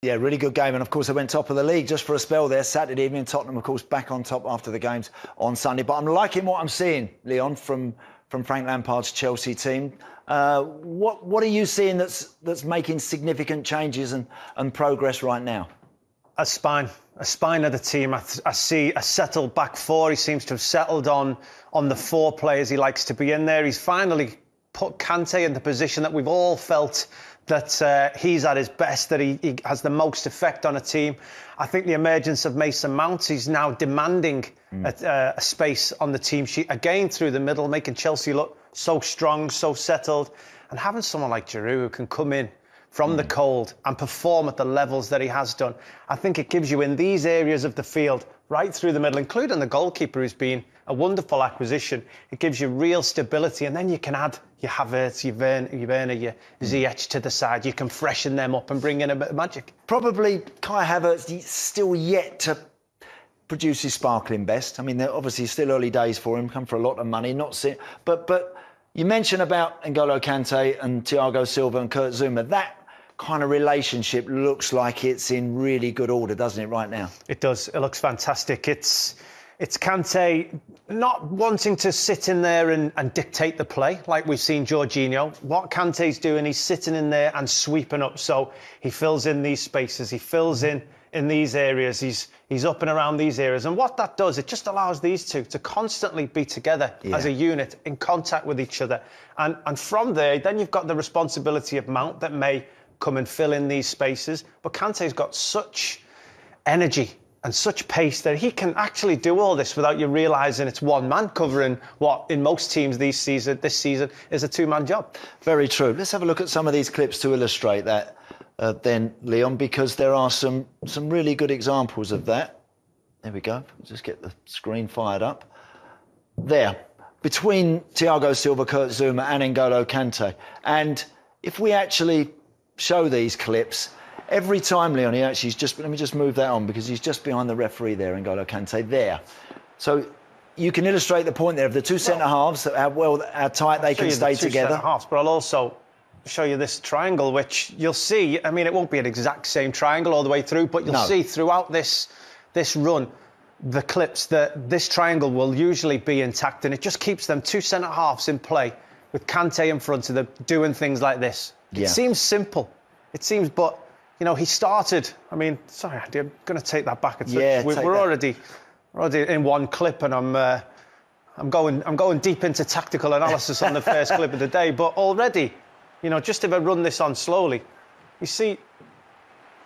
Yeah, really good game. And, of course, they went top of the league just for a spell there Saturday evening. Tottenham, of course, back on top after the games on Sunday. But I'm liking what I'm seeing, Leon, from Frank Lampard's Chelsea team. What are you seeing that's making significant changes and progress right now? A spine of the team. I see a settled back four. He seems to have settled on the four players he likes to be in there. He's finally put Kante in the position that we've all felt that he's at his best, that he has the most effect on a team. I think the emergence of Mason Mount, he's now demanding a space on the team sheet, again through the middle, making Chelsea look so strong, so settled. And having someone like Giroud who can come in from the cold and perform at the levels that he has done, I think it gives you in these areas of the field, right through the middle, including the goalkeeper who's been a wonderful acquisition. It gives you real stability, and then you can add your Havertz, your Werner, your Ziyech to the side. You can freshen them up and bring in a bit of magic. Probably Kai Havertz still yet to produce his sparkling best. I mean, they're obviously still early days for him, come for a lot of money, but you mentioned about N'Golo Kante and Thiago Silva and Kurt Zouma. That kind of relationship looks like it's in really good order, doesn't it, right now? It does. It looks fantastic. It's Kante not wanting to sit in there and dictate the play like we've seen Jorginho. What Kante's doing, he's sitting in there and sweeping up. So he fills in these spaces. He fills in these areas. He's up and around these areas. And what that does, it just allows these two to constantly be together as a unit, in contact with each other. And from there, then you've got the responsibility of Mount that may come and fill in these spaces. But Kante's got such energy and such pace that he can actually do all this without you realising it's one man covering what in most teams this season is a two-man job. Very true. Let's have a look at some of these clips to illustrate that then, Leon, because there are some really good examples of that. There we go. Just get the screen fired up. There. Between Thiago Silva, Kurt Zouma and N'Golo Kante. And if we actually show these clips, every time, Leon, let me just move that on because he's just behind the referee there, N'Golo Kante, there. So you can illustrate the point there of the two centre-halves, how tight they can stay together. Centre-halves, but I'll also show you this triangle, which you'll see, I mean, it won't be an exact same triangle all the way through, but you'll see throughout this run, the clips, that this triangle will usually be intact, and it just keeps them two centre-halves in play with Kante in front of them doing things like this. It seems simple. It seems, but you know, he started. I mean, sorry, I'm going to take that back. We're already in one clip, and I'm going deep into tactical analysis on the first clip of the day. But already, you know, just if I run this on slowly, you see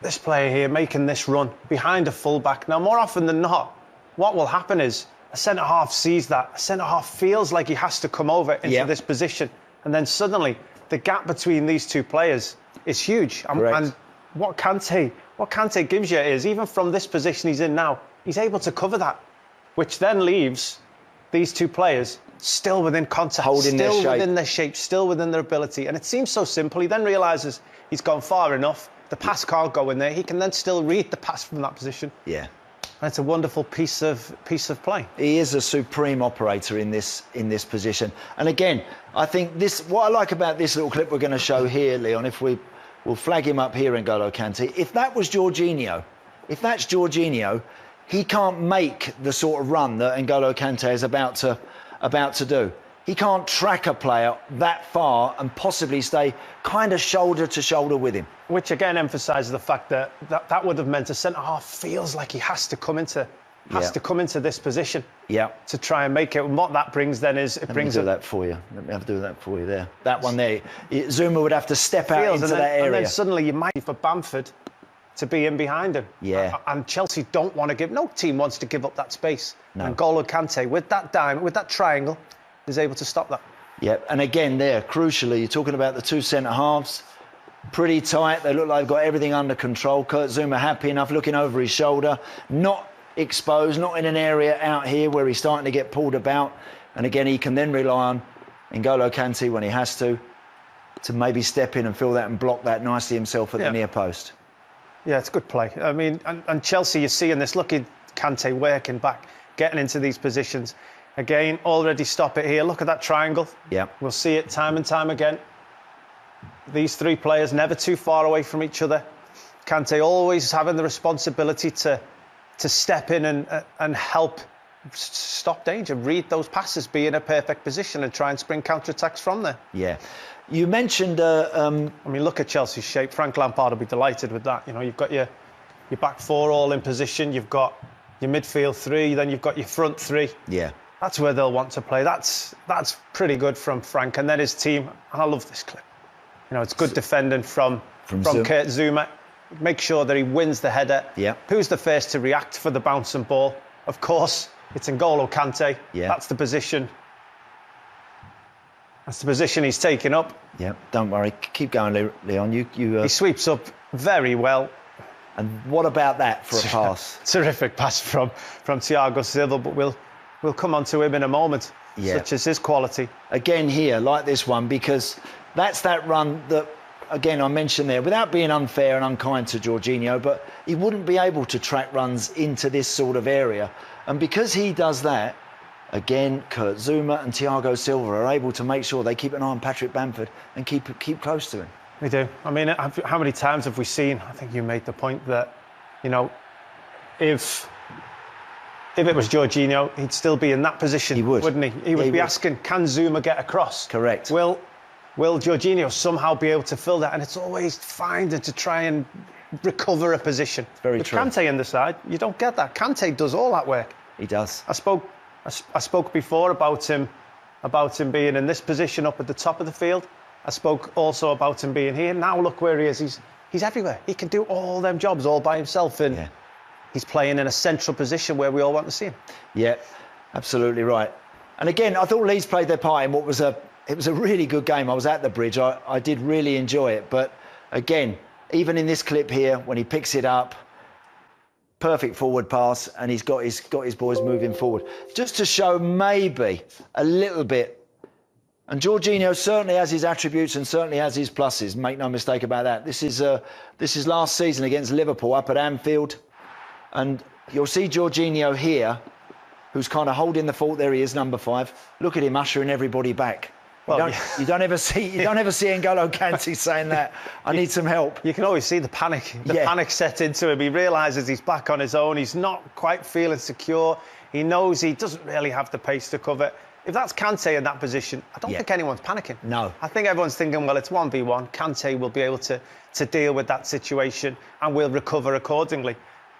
this player here making this run behind a fullback. Now, more often than not, what will happen is a centre half sees that. A centre half feels like he has to come over into this position, and then suddenly the gap between these two players is huge. And what Kante gives you is, even from this position he's in now, he's able to cover that, which then leaves these two players still within contact, within their shape, still within their ability. And it seems so simple. He then realises he's gone far enough. The pass can't go in there. He can then still read the pass from that position. Yeah. And it's a wonderful piece of play. He is a supreme operator in this position. And again, I think what I like about this little clip we're going to show here, Leon, if we'll flag him up here, N'Golo Kante. If that's Jorginho, he can't make the sort of run that N'Golo Kante is about to do. He can't track a player that far and possibly stay kind of shoulder to shoulder with him. Which again emphasises the fact that would have meant a centre-half feels like he has to come into this position to try and make it. And what that brings then is Let me do that for you there. That one there. Zouma would have to step out into that area. And then suddenly you might be for Bamford to be in behind him. Yeah. And Chelsea don't want to no team wants to give up that space. No. And N'Golo Kante, with that triangle, is able to stop that. Yeah, and again there, crucially, you're talking about the two centre-halves, pretty tight. They look like they've got everything under control. Kurt Zouma happy enough, looking over his shoulder, not exposed, not in an area out here where he's starting to get pulled about. And again, he can then rely on N'Golo Kante when he has to maybe step in and fill that and block that nicely himself at the near post. Yeah, it's good play. I mean, and Chelsea, you're seeing this. Look at Kante working back, getting into these positions. Again, already stop it here. Look at that triangle. Yeah. We'll see it time and time again. These three players never too far away from each other. Kante always having the responsibility to step in and help stop danger, read those passes, be in a perfect position and try and spring counter-attacks from there. Yeah. You mentioned... I mean, look at Chelsea's shape. Frank Lampard will be delighted with that. You know, you've got your back four all in position. You've got your midfield three. Then you've got your front three. Yeah. That's where they'll want to play. That's pretty good from Frank. And then his team. And I love this clip. You know, it's good defending from Kurt Zouma. Make sure that he wins the header. Yeah. Who's the first to react for the bouncing ball? Of course, it's N'Golo Kante. Yeah. That's the position. That's the position he's taken up. Yeah, don't worry. Keep going, Leon. He sweeps up very well. And what about that for a pass? Terrific pass from Thiago Silva, but we'll come on to him in a moment, such as his quality. Again here, like this one, because that's that run that, again, I mentioned there, without being unfair and unkind to Jorginho, but he wouldn't be able to track runs into this sort of area. And because he does that, again, Kurt Zouma and Thiago Silva are able to make sure they keep an eye on Patrick Bamford and keep close to him. We do. I mean, how many times have we seen, I think you made the point that, you know, if it was Jorginho, he'd still be in that position, he would. Wouldn't he? He would be asking, can Zouma get across? Correct. Will Jorginho somehow be able to fill that? And it's always finding to try and recover a position. Very With true. Kante in the side, you don't get that. Kante does all that work. He does. I spoke before about him being in this position up at the top of the field. I spoke also about him being here. Now look where he is. He's everywhere. He can do all them jobs all by himself, and he's playing in a central position where we all want to see him. Yeah, absolutely right. And again, I thought Leeds played their part in what was a really good game. I was at the Bridge. I did really enjoy it. But again, even in this clip here, when he picks it up, perfect forward pass, and he's got his boys moving forward. Just to show maybe a little bit. And Jorginho certainly has his attributes and certainly has his pluses. Make no mistake about that. This is last season against Liverpool up at Anfield, and you'll see Jorginho here, who's kind of holding the fort. There he is, number 5. Look at him ushering everybody back. Well, you don't ever see N'Golo Kante saying that. I need some help. You can always see the panic. The panic set into him. He realises he's back on his own. He's not quite feeling secure. He knows he doesn't really have the pace to cover. If that's Kante in that position, I don't think anyone's panicking. No. I think everyone's thinking, well, it's 1v1. Kante will be able to deal with that situation and will recover accordingly.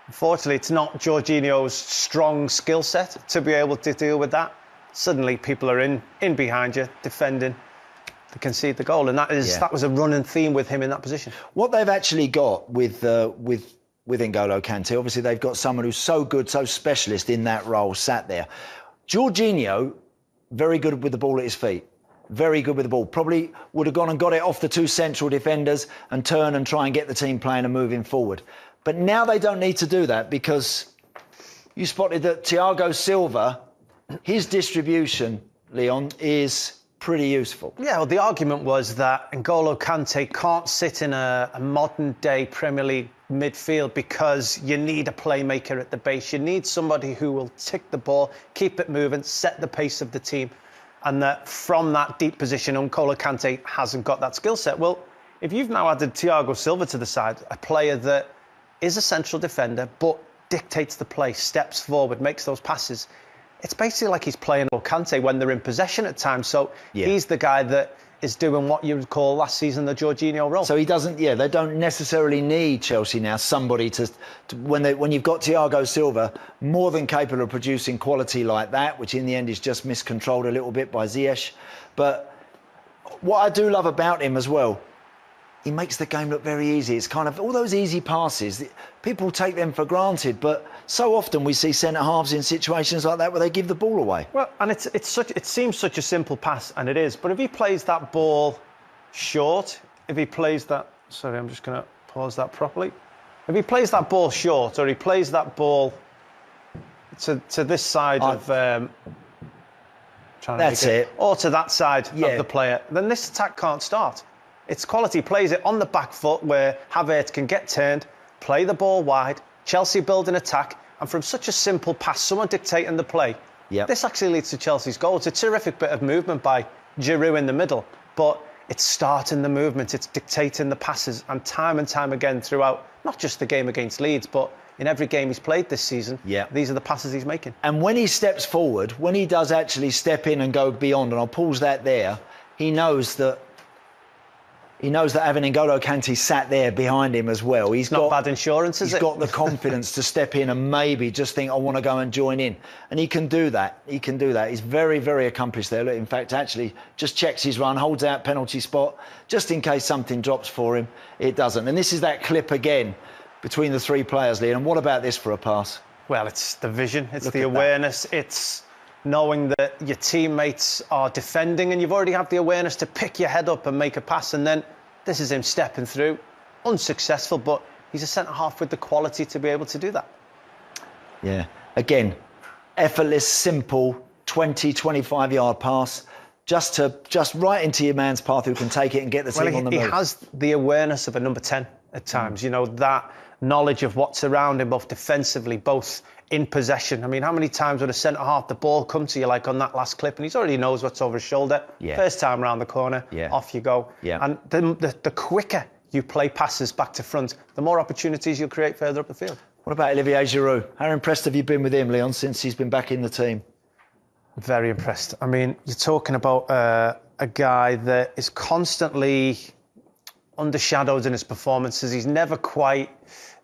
Unfortunately, it's not Jorginho's strong skill set to be able to deal with that. Suddenly, people are in behind you, defending, to concede the goal. And that was a running theme with him in that position. What they've actually got with N'Golo Kante, obviously they've got someone who's so good, so specialist in that role, sat there. Jorginho, very good with the ball at his feet. Very good with the ball. Probably would have gone and got it off the 2 central defenders and turn and try and get the team playing and moving forward. But now they don't need to do that, because you spotted that Thiago Silva, his distribution, Leon, is pretty useful. Yeah, well, the argument was that N'Golo Kante can't sit in a modern-day Premier League midfield because you need a playmaker at the base. You need somebody who will tick the ball, keep it moving, set the pace of the team, and that from that deep position, N'Golo Kante hasn't got that skill set. Well, if you've now added Thiago Silva to the side, a player that is a central defender but dictates the play, steps forward, makes those passes, it's basically like he's playing Kante when they're in possession at times. So he's the guy that is doing what you would call last season the Jorginho role. So he doesn't, they don't necessarily need Chelsea now, somebody to when you've got Thiago Silva, more than capable of producing quality like that, which in the end is just miscontrolled a little bit by Ziyech. But what I do love about him as well, he makes the game look very easy. It's kind of all those easy passes. People take them for granted, but so often we see centre-halves in situations like that where they give the ball away. Well, and it seems such a simple pass, and it is. But if he plays that ball short, if he plays that... Sorry, I'm just going to pause that properly. If he plays that ball short, or he plays that ball to this side of... That's it. Or to that side of the player, then this attack can't start. It's quality. Plays it on the back foot where Havertz can get turned, play the ball wide, Chelsea build an attack, and from such a simple pass, someone dictating the play, this actually leads to Chelsea's goal. It's a terrific bit of movement by Giroud in the middle, but It's starting the movement, it's dictating the passes, and time again throughout, not just the game against Leeds, but in every game he's played this season, these are the passes he's making. And when he steps forward, when he does actually step in and go beyond, and I'll pause that there, he knows that having N'Golo Kante sat there behind him as well. He's not bad insurance, is it? He's got the confidence to step in and maybe just think, I want to go and join in. And he can do that. He's very, very accomplished there. Look, in fact, actually just checks his run, holds out penalty spot, just in case something drops for him. It doesn't. And this is that clip again between the three players, Lee. And what about this for a pass? Well, it's the vision, it's the awareness, it's knowing that your teammates are defending and you've already have the awareness to pick your head up and make a pass, and then this is him stepping through. Unsuccessful, but he's a centre-half with the quality to be able to do that. Yeah. Again, effortless, simple, 20, 25-yard pass, just right into your man's path who can take it and get the team on the move. He has the awareness of a number 10 at times, you know, that knowledge of what's around him, both defensively, both in possession. I mean, how many times would a centre-half, the ball come to you like on that last clip, and he already knows what's over his shoulder. First time round the corner, off you go. And the quicker you play passes back to front, the more opportunities you'll create further up the field. What about Olivier Giroud? How impressed have you been with him, Leon, since he's been back in the team? Very impressed. I mean, you're talking about a guy that is constantly undershadowed in his performances. He's never quite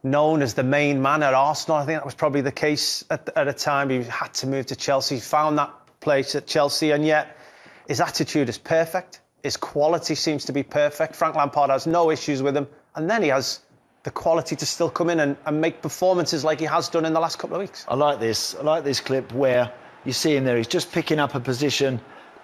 known as the main man at Arsenal. I think that was probably the case at a time. He had to move to Chelsea. He found that place at Chelsea, and yet his attitude is perfect. His quality seems to be perfect. Frank Lampard has no issues with him, and then he has the quality to still come in and make performances like he has done in the last couple of weeks. I like this clip where you see him there. He's just picking up a position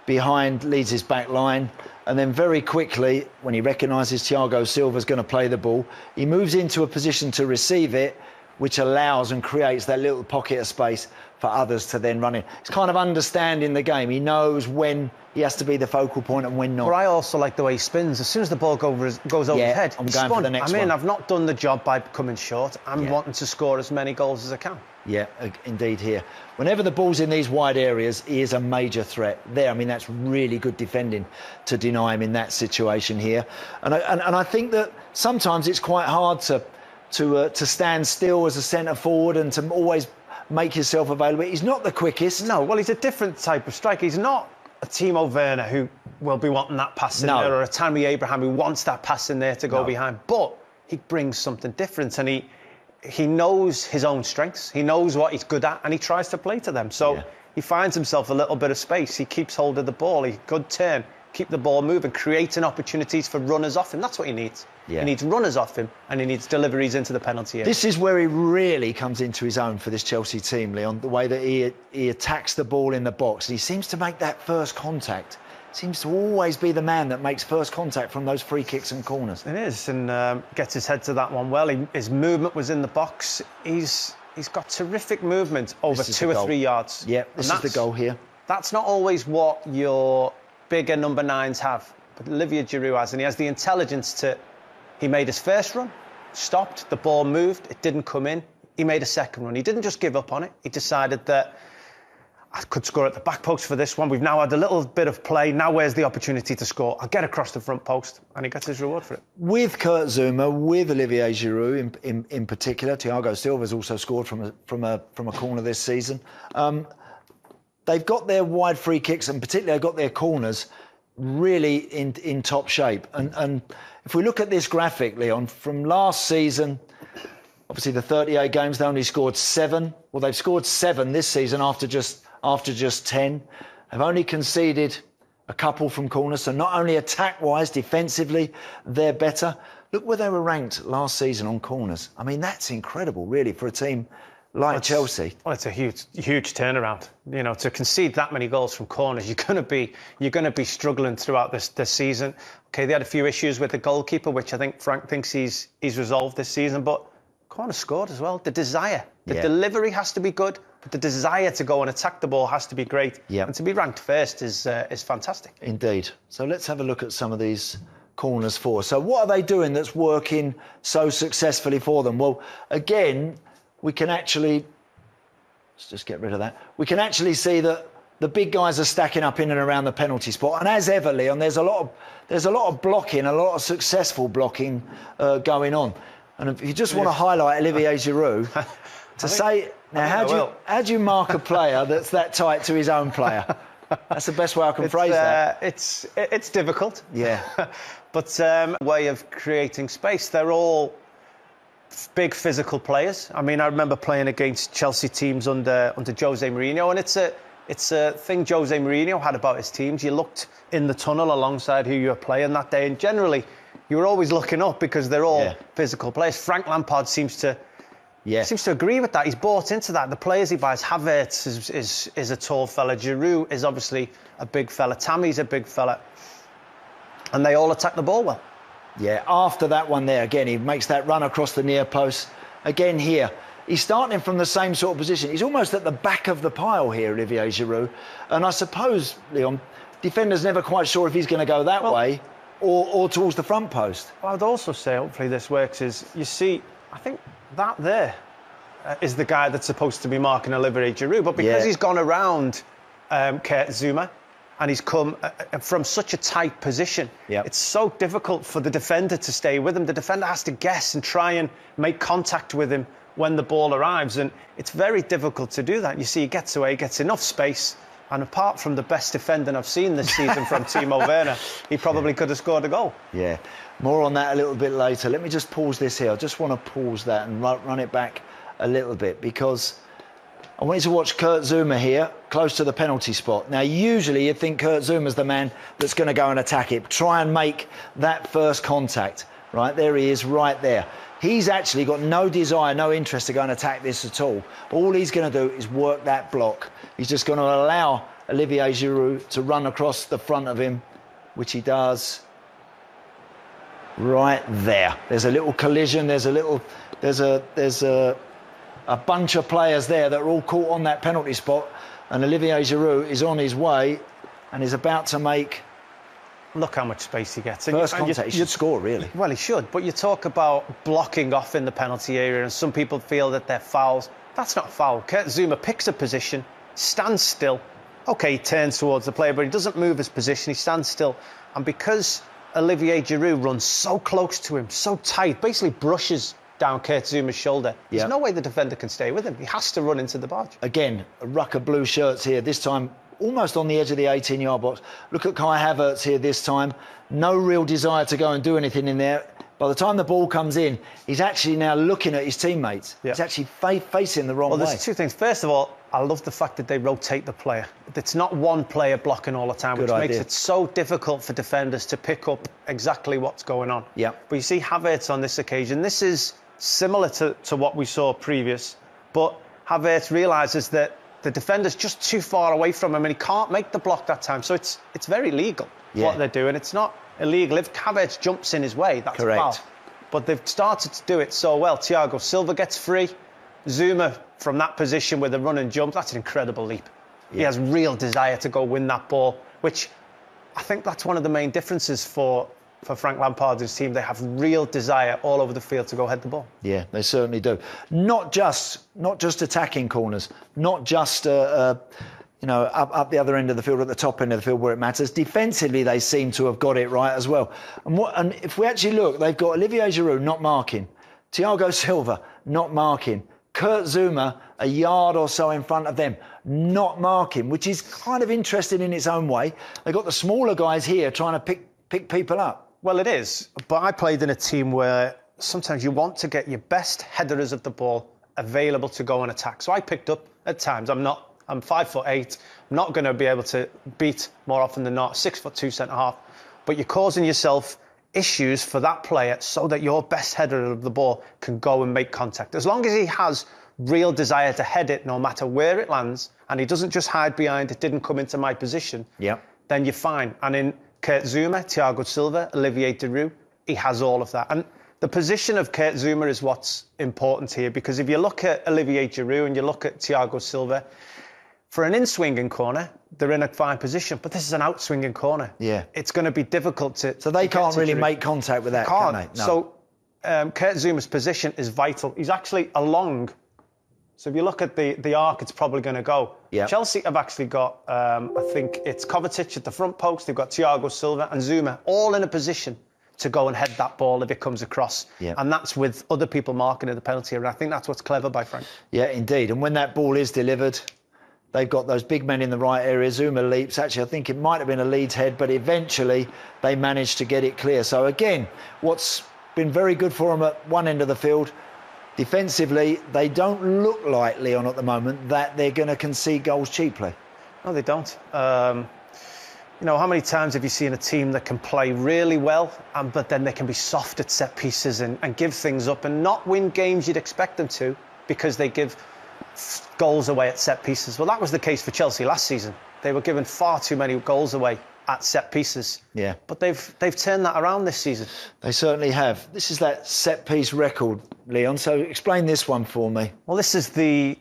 behind Leeds' back line, and then very quickly, when he recognises Thiago Silva's going to play the ball, he moves into a position to receive it, which allows and creates that little pocket of space for others to then run in. It's kind of understanding the game. He knows when he has to be the focal point and when not. But I also like the way he spins. As soon as the ball goes over his head, I'm going for the next one. I've not done the job by coming short. I'm wanting to score as many goals as I can. Yeah, indeed here. Whenever the ball's in these wide areas, he is a major threat there. I mean, that's really good defending to deny him in that situation here. And I think that sometimes it's quite hard to stand still as a centre forward and to always make yourself available. He's not the quickest. No, well, he's a different type of striker. He's not a Timo Werner who will be wanting that pass in there, or a Tammy Abraham who wants that pass in there to go behind. But he brings something different, and he knows his own strengths. He knows what he's good at, and he tries to play to them. So he finds himself a little bit of space. He keeps hold of the ball. He good turn, keep the ball moving, creating opportunities for runners off him. That's what he needs. He needs runners off him, and he needs deliveries into the penalty area. This is where he really comes into his own for this Chelsea team, Leon, the way that he attacks the ball in the box. He seems to make that first contact. Seems to always be the man that makes first contact from those free kicks and corners. It is, and gets his head to that one well. His movement was in the box. He's got terrific movement over 2 or 3 yards. Yeah, this is the goal here. That's not always what your bigger number 9s have, but Olivier Giroud has, and he has the intelligence to... He made his first run, stopped, the ball moved, it didn't come in. He made a second run. He didn't just give up on it. He decided that I could score at the back post for this one. We've now had a little bit of play. Now where's the opportunity to score? I'll get across the front post, and he gets his reward for it. With Kurt Zouma, with Olivier Giroud in particular, Thiago Silva's also scored from a corner this season. They've got their wide free kicks, and particularly they've got their corners really in top shape. And if we look at this graphic, Leon, from last season, obviously the 38 games, they only scored 7. Well, they've scored 7 this season after just 10. They've only conceded a couple from corners, so not only attack-wise, defensively, they're better. Look where they were ranked last season on corners. I mean, that's incredible, really, for a team like Chelsea. Well, it's a huge turnaround. You know, to concede that many goals from corners, you're going to be struggling throughout this season. Okay, they had a few issues with the goalkeeper, which I think Frank thinks he's resolved this season, but corners scored as well. The desire, the delivery has to be good, but the desire to go and attack the ball has to be great. And to be ranked first is fantastic. Indeed. So let's have a look at some of these corners for us. So what are they doing that's working so successfully for them? Well, again, we can actually, let's just get rid of that. We can actually see that the big guys are stacking up in and around the penalty spot. And as ever, Leon, there's a lot of blocking, a lot of successful blocking going on. And if you just want to highlight Olivier Giroud, how do you mark a player that's that tight to his own player? That's the best way I can phrase that. It's difficult. Yeah. But way of creating space. They're all big physical players. I mean, I remember playing against Chelsea teams under Jose Mourinho, and it's a thing Jose Mourinho had about his teams. You looked in the tunnel alongside who you were playing that day, and generally you were always looking up because they're all physical players. Frank Lampard seems to agree with that. He's bought into that. The players he buys, Havertz is a tall fella. Giroud is obviously a big fella. Tammy's a big fella. And they all attack the ball well. Yeah, after that one there, again, he makes that run across the near post. Again here, he's starting from the same sort of position. He's almost at the back of the pile here, Olivier Giroud. And I suppose, Leon, defender's never quite sure if he's going to go that way or towards the front post. What I'd also say, hopefully this works, is you see, I think that there is the guy that's supposed to be marking Olivier Giroud. But because he's gone around Kurt Zouma, and he's come from such a tight position, it's so difficult for the defender to stay with him. The defender has to guess and try and make contact with him when the ball arrives, and it's very difficult to do that. You see, he gets away, gets enough space, and apart from the best defender I've seen this season from Timo Werner, he probably could have scored a goal. Yeah, more on that a little bit later. Let me just pause this here. I just want to pause that and run it back a little bit, because I want you to watch Kurt Zouma here, close to the penalty spot. Now, usually you'd think Kurt Zouma's the man that's going to go and attack it, try and make that first contact. Right, there he is, right there. He's actually got no desire, no interest to go and attack this at all. All he's going to do is work that block. He's just going to allow Olivier Giroud to run across the front of him, which he does right there. There's a little collision. There's a bunch of players there that are all caught on that penalty spot, and Olivier Giroud is on his way and is about to make... Look how much space he gets. First contact, he should score, really. Well, he should, but you talk about blocking off in the penalty area, and some people feel that they're fouls. That's not a foul. Kurt Zouma picks a position, stands still. OK, he turns towards the player, but he doesn't move his position, he stands still. And because Olivier Giroud runs so close to him, so tight, basically brushes down Kurt Zouma's shoulder, there's no way the defender can stay with him. He has to run into the barge. Again, a ruck of blue shirts here, this time almost on the edge of the 18-yard box. Look at Kai Havertz here this time. No real desire to go and do anything in there. By the time the ball comes in, he's actually now looking at his teammates. He's actually facing the wrong way. Well, there's two things. First of all, I love the fact that they rotate the player. It's not one player blocking all the time, which makes it so difficult for defenders to pick up exactly what's going on. But you see Havertz on this occasion. This is similar to what we saw previous, but Havertz realises that the defender's just too far away from him and he can't make the block that time. So it's very legal what they're doing. It's not illegal. If Havertz jumps in his way, that's a foul. But they've started to do it so well. Thiago Silva gets free. Zouma from that position with a run and jump, that's an incredible leap. He has real desire to go win that ball, which I think that's one of the main differences for Frank Lampard's team. They have real desire all over the field to go head the ball. Yeah, they certainly do. Not just attacking corners, not just up the other end of the field, at the top end of the field where it matters. Defensively, they seem to have got it right as well. And if we actually look, they've got Olivier Giroud not marking, Thiago Silva not marking, Kurt Zouma a yard or so in front of them not marking, which is kind of interesting in its own way. They've got the smaller guys here trying to pick people up. Well, it is, but I played in a team where sometimes you want to get your best headers of the ball available to go and attack. So I picked up at times. I'm 5'8". I'm not going to be able to beat more often than not 6'2" centre-half. But you're causing yourself issues for that player so that your best header of the ball can go and make contact. As long as he has real desire to head it, no matter where it lands, and he doesn't just hide behind it, didn't come into my position, then you're fine. And in Kurt Zouma, Thiago Silva, Olivier Giroud, he has all of that. And the position of Kurt Zouma is what's important here, because if you look at Olivier Giroud and you look at Thiago Silva, for an in-swinging corner, they're in a fine position, but this is an out-swinging corner. It's going to be difficult to... So they can't really make contact with that, can they? No. So Kurt Zouma's position is vital. He's actually along So if you look at the arc it's probably going to go. Yeah. Chelsea have actually got, I think it's Kovacic at the front post, they've got Thiago Silva and Zuma, all in a position to go and head that ball if it comes across. Yeah. And that's with other people marking at the penalty area. I think that's what's clever by Frank. Yeah, indeed. And when that ball is delivered, they've got those big men in the right area. Zuma leaps. Actually, I think it might have been a Leeds head, but eventually they managed to get it clear. So again, what's been very good for them at one end of the field, defensively, they don't look like, Leon, at the moment, that they're going to concede goals cheaply. No, they don't. You know, how many times have you seen a team that can play really well, but then they can be soft at set pieces and give things up and not win games you'd expect them to because they give goals away at set pieces? Well, that was the case for Chelsea last season. They were giving far too many goals away at set pieces. Yeah. But they've turned that around this season. They certainly have. This is that set piece record, Leon. So explain this one for me. Well, this is the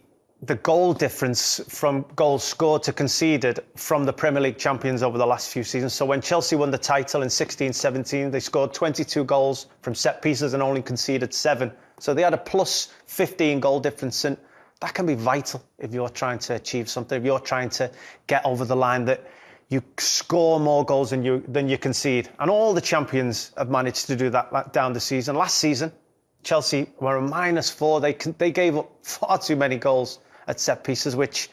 goal difference from goals scored to conceded from the Premier League champions over the last few seasons. So when Chelsea won the title in 16-17, they scored 22 goals from set pieces and only conceded 7. So they had a plus 15 goal difference, and that can be vital if you're trying to achieve something, if you're trying to get over the line, that you score more goals than you concede. And all the champions have managed to do that down the season. Last season, Chelsea were a -4. They gave up far too many goals at set pieces, which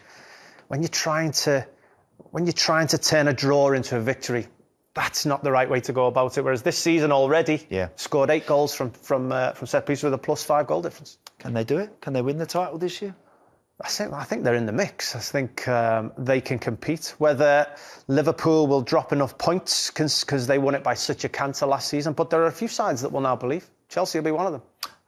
when you're trying to turn a draw into a victory, that's not the right way to go about it. Whereas this season already, scored 8 goals from set pieces with a +5 goal difference. Can they do it? Can they win the title this year? I think they're in the mix. I think they can compete. Whether Liverpool will drop enough points because they won it by such a canter last season, but there are a few sides that will now believe. Chelsea will be one of them.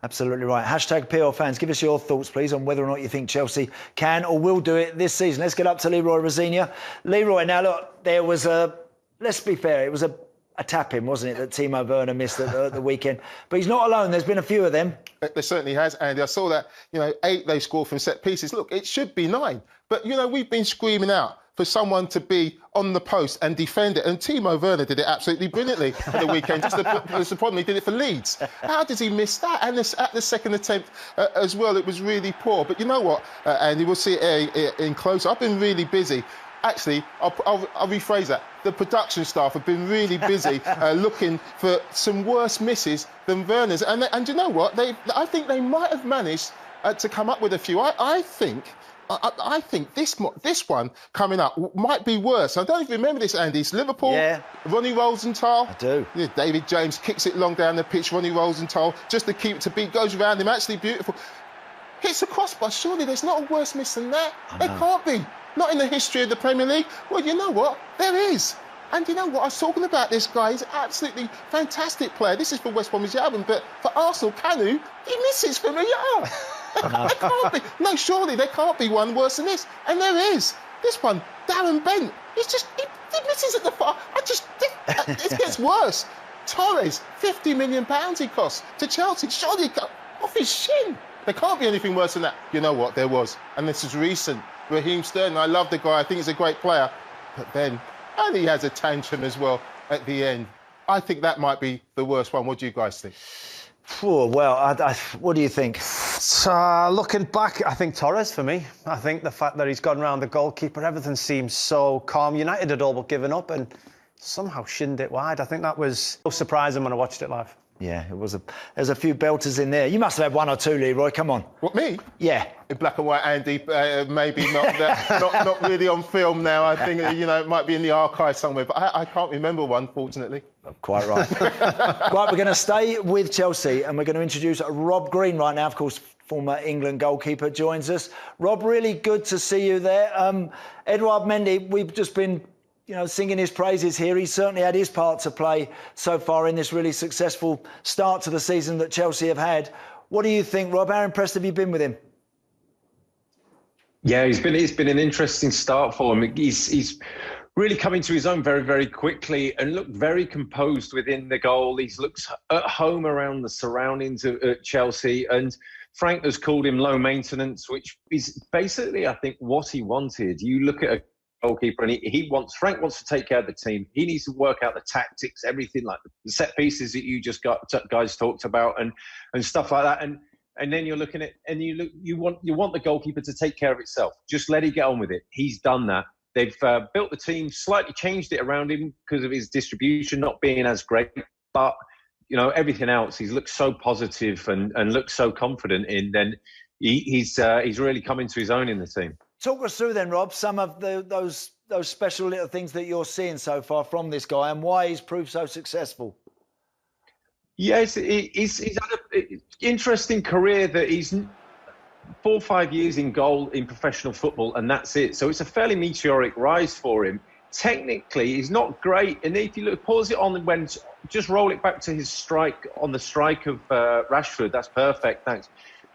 Absolutely right. Hashtag PL fans, give us your thoughts, please, on whether or not you think Chelsea can or will do it this season. Let's get up to Leroy Rosenia. Leroy, now look, there was let's be fair, it was a tap-in, wasn't it, that Timo Werner missed at the weekend. But he's not alone. There's been a few of them. There certainly has, Andy. I saw that, 8 they scored from set pieces. Look, it should be 9. But, we've been screaming out for someone to be on the post and defend it. And Timo Werner did it absolutely brilliantly at the weekend. Just the problem, he did it for Leeds. How did he miss that? And at the second attempt as well, it was really poor. But you know what, Andy, we'll see it in close. I've been really busy. Actually, I'll rephrase that. The production staff have been really busy looking for some worse misses than Werner's. And you know what? I think they might have managed to come up with a few. I think this one coming up might be worse. I don't even remember this, Andy. It's Liverpool, Ronnie Rosenthal. I do. Yeah, David James kicks it long down the pitch. Ronnie Rosenthal, just to keep it to beat, goes around him. Actually beautiful. Hits a crossbar. Surely there's not a worse miss than that. There can't be. Not in the history of the Premier League. Well, you know what? There is. And you know what? I was talking about this guy. He's an absolutely fantastic player. This is for West Bromwich Albion, but for Arsenal, Kanu, he misses from a yard. There can't be. No, surely there can't be one worse than this. And there is. This one, Darren Bent. He misses at the far. It gets worse. Torres, £50 million he costs to Chelsea. Surely off his shin. There can't be anything worse than that. You know what? There was. And this is recent. Raheem Sterling, I love the guy. I think he's a great player. But then, and he has a tantrum as well at the end. I think that might be the worst one. What do you guys think? Oh, well, what do you think? Looking back, I think Torres for me. I think the fact that he's gone round the goalkeeper, everything seems so calm. United had all but given up and somehow shinned it wide. I think that was so surprising when I watched it live. Yeah, there's a few belters in there. You must have had 1 or 2, Leroy. Come on. What, me? Yeah. In black and white, Andy, maybe not really on film now. I think, it might be in the archive somewhere, but I can't remember one, fortunately. Quite right. Right, we're going to stay with Chelsea and we're going to introduce Rob Green right now. Of course, former England goalkeeper joins us. Rob, really good to see you there. Edouard Mendy, we've just been singing his praises here. He's certainly had his part to play so far in this really successful start to the season that Chelsea have had. What do you think, Rob? How impressed have you been with him? Yeah, it's been an interesting start for him. He's really coming to his own very, very quickly and looked very composed within the goal. He's looked at home around the surroundings at Chelsea, and Frank has called him low maintenance, which is basically, I think, what he wanted. You look at a goalkeeper, and Frank wants to take care of the team. He needs to work out the tactics, everything like the set pieces that you just guys talked about, and stuff like that. And and then you're looking at, and you want the goalkeeper to take care of itself. Just let it get on with it. He's done that. They've built the team, slightly changed it around him because of his distribution not being as great, but everything else, he's looked so positive and looks so confident in. Then he's really come into his own in the team. Talk us through then, Rob, some of those special little things that you're seeing so far from this guy and why he's proved so successful. Yes, he's had an interesting career that he's 4 or 5 years in goal in professional football, and that's it. So it's a fairly meteoric rise for him. Technically, he's not great. And if you pause it on when just roll it back to his strike on the strike of Rashford, that's perfect. Thanks.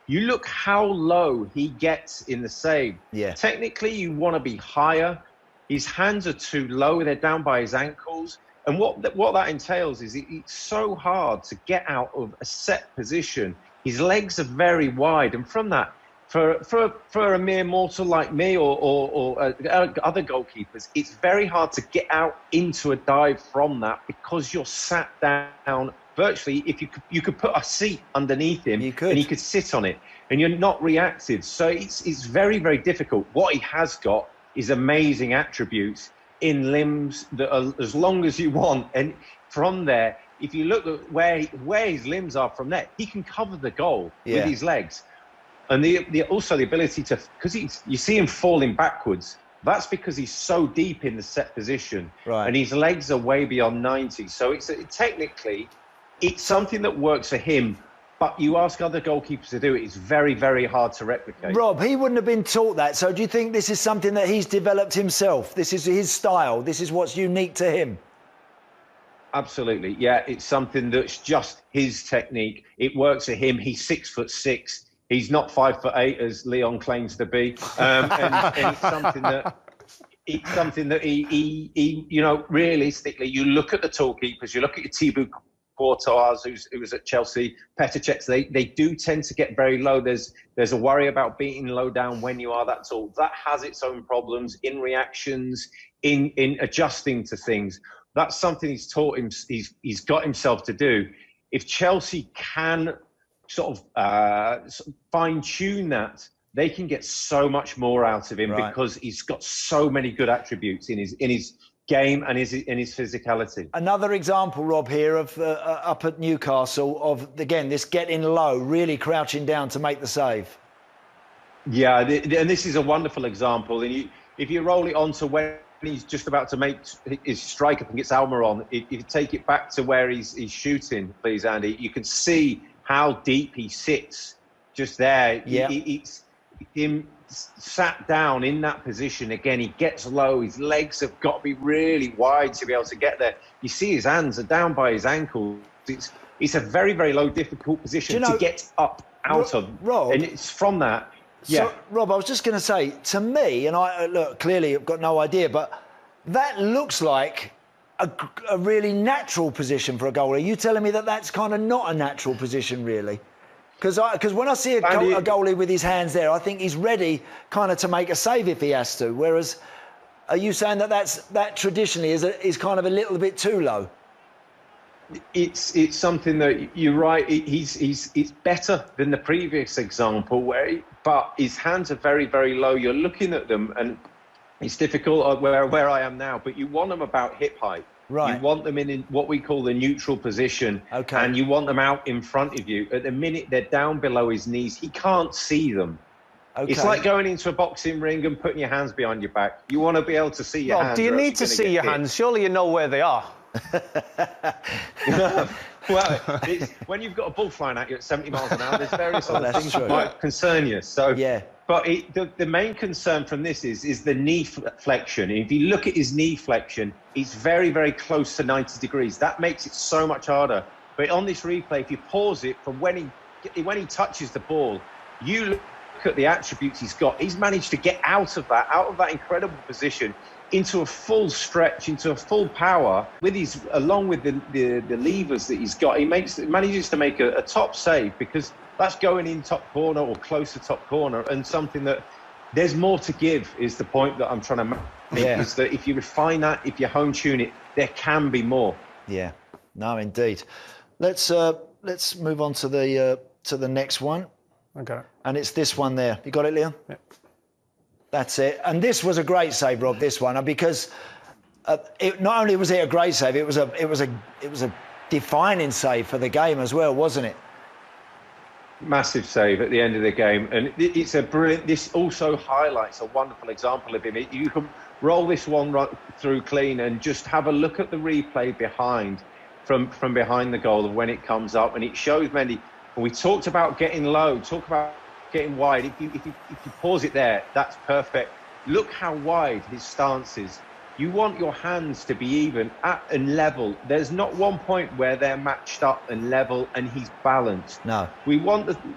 You look how low he gets in the save. Yeah. Technically, you want to be higher. His hands are too low. They're down by his ankles. And what that entails is it's so hard to get out of a set position. His legs are very wide. And from that, for a mere mortal like me or other goalkeepers, it's very hard to get out into a dive from that because you're sat down. Virtually, if you could put a seat underneath him and he could sit on it, and you're not reactive. So it's very, very difficult. What he has got is amazing attributes in limbs that are as long as you want. And from there, if you look at where his limbs are from there, he can cover the goal with his legs. And also the ability to, because you see him falling backwards. That's because he's so deep in the set position, and his legs are way beyond 90. So technically, it's something that works for him. But you ask other goalkeepers to do it, it's very, very hard to replicate. Rob, he wouldn't have been taught that. So do you think this is something that he's developed himself? This is his style. This is what's unique to him. Absolutely, yeah. It's something that's just his technique. It works for him. He's 6'6". He's not 5'8", as Leon claims to be, and it's something that he realistically, you look at the tall keepers, you look at your Thibaut Courtois, who was at Chelsea, Petr Cech, they do tend to get very low. There's a worry about being low down when you are that tall. That has its own problems in reactions, in adjusting to things. That's something he's taught him. He's got himself to do. If Chelsea can sort of fine-tune that, they can get so much more out of him because he's got so many good attributes in his game and in his physicality. Another example, Rob, here of up at Newcastle of, again, this getting low, really crouching down to make the save. Yeah, and this is a wonderful example. And if you roll it on to when he's just about to make his strike up against Almiron, if you take it back to where he's shooting, please, Andy, you can see how deep he sits just there. Yeah. It's him sat down in that position. Again, he gets low. His legs have got to be really wide to be able to get there. You see his hands are down by his ankles. It's a very, very low, difficult position to get up out of. Rob, and it's from that. Yeah. So, Rob, I was just going to say, to me, and I look, clearly I've got no idea, but that looks like a really natural position for a goalie. Are you telling me that that's kind of not a natural position, really? Because when I see a goalie with his hands there, I think he's ready kind of to make a save if he has to. Whereas, are you saying that traditionally is kind of a little bit too low? It's something that you're right. It's better than the previous example but his hands are very, very low. You're looking at them and it's difficult where I am now, but you want them about hip height. Right. You want them in what we call the neutral position. Okay. And you want them out in front of you. At the minute they're down below his knees, he can't see them. Okay. It's like going into a boxing ring and putting your hands behind your back. You want to be able to see your hands. Do you need to see your hands? Surely you know where they are. Well, when you've got a ball flying at you at 70 miles an hour, there's various other things that might concern you. So, yeah. But the main concern from this is the knee flexion. If you look at his knee flexion, it's very, very close to 90 degrees. That makes it so much harder. But on this replay, if you pause it from when he touches the ball, you look at the attributes he's got. He's managed to get out of that incredible position into a full stretch, into a full power along with the levers that he's got. He manages to make a top save because that's going in top corner or close to top corner, and something that there's more to give is the point that I'm trying to make. Yeah. Is that if you refine that, if you home tune it, there can be more. Yeah, no, indeed. Let's move on to the next one. I got it. And it's this one there. You got it, Leon? Yeah. That's it. And this was a great save, Rob, this one, because not only was it a great save, it was a defining save for the game as well, wasn't it? Massive save at the end of the game, and it's a brilliant. This also highlights a wonderful example of him. You can roll this one right through clean and just have a look at the replay behind, from behind the goal of when it comes up, and it shows Mendy. And we talked about getting low, talk about getting wide. If you pause it there, that's perfect. Look how wide his stance is. You want your hands to be even at and level. There's not one point where they're matched up and level and he's balanced. No.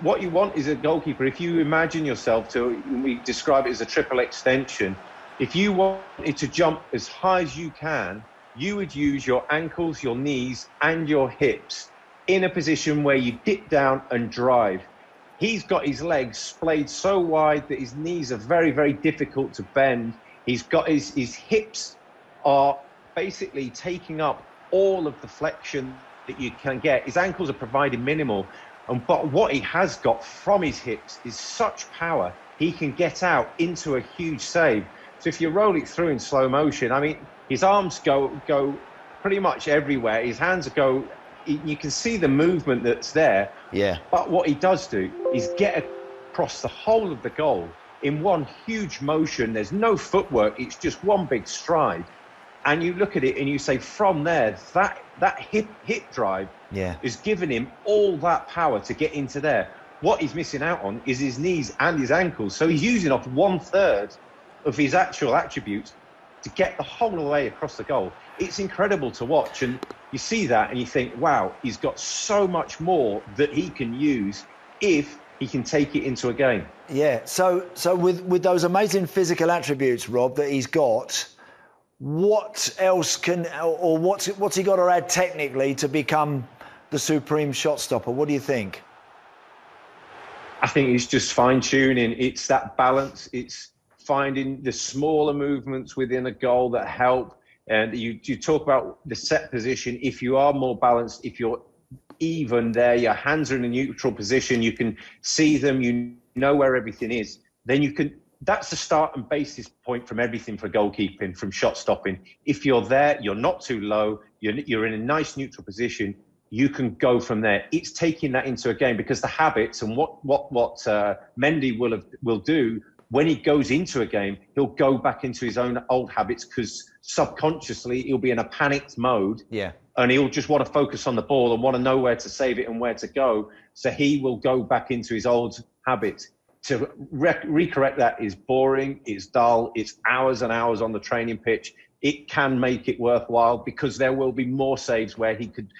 What you want is a goalkeeper. If you imagine yourself we describe it as a triple extension. If you wanted to jump as high as you can, you would use your ankles, your knees and your hips in a position where you dip down and drive. He's got his legs splayed so wide that his knees are very, very difficult to bend. He's got his hips are basically taking up all of the flexion that you can get. His ankles are providing minimal. But what he has got from his hips is such power. He can get out into a huge save. So if you roll it through in slow motion, I mean, his arms go pretty much everywhere. His hands go, you can see the movement that's there. Yeah. But what he does do is get across the whole of the goal in one huge motion. There's no footwork. It's just one big stride. And you look at it and you say, from there, that hip drive is giving him all that power to get into there. What he's missing out on is his knees and his ankles. So he's using off 1/3 of his actual attributes to get the whole of the way across the goal. It's incredible to watch. And you see that and you think, wow, he's got so much more that he can use if he can take it into a game. Yeah, so with those amazing physical attributes, Rob, that he's got, what else what's he got to add technically to become the supreme shot stopper? What do you think? I think it's just fine-tuning. It's that balance. It's finding the smaller movements within a goal that help. And you talk about the set position. If you are more balanced, if you're even there, your hands are in a neutral position, you can see them, you know where everything is, then you can, that's the start and basis point from everything for goalkeeping, from shot stopping. If you're there, you're not too low, you're in a nice neutral position, you can go from there. It's taking that into a game, because the habits and what Mendy will do when he goes into a game, he'll go back into his own old habits, because subconsciously he'll be in a panicked mode. Yeah. And he'll just want to focus on the ball and want to know where to save it and where to go. So he will go back into his old habits. To recorrect that is boring, it's dull, it's hours and hours on the training pitch. It can make it worthwhile, because there will be more saves where he could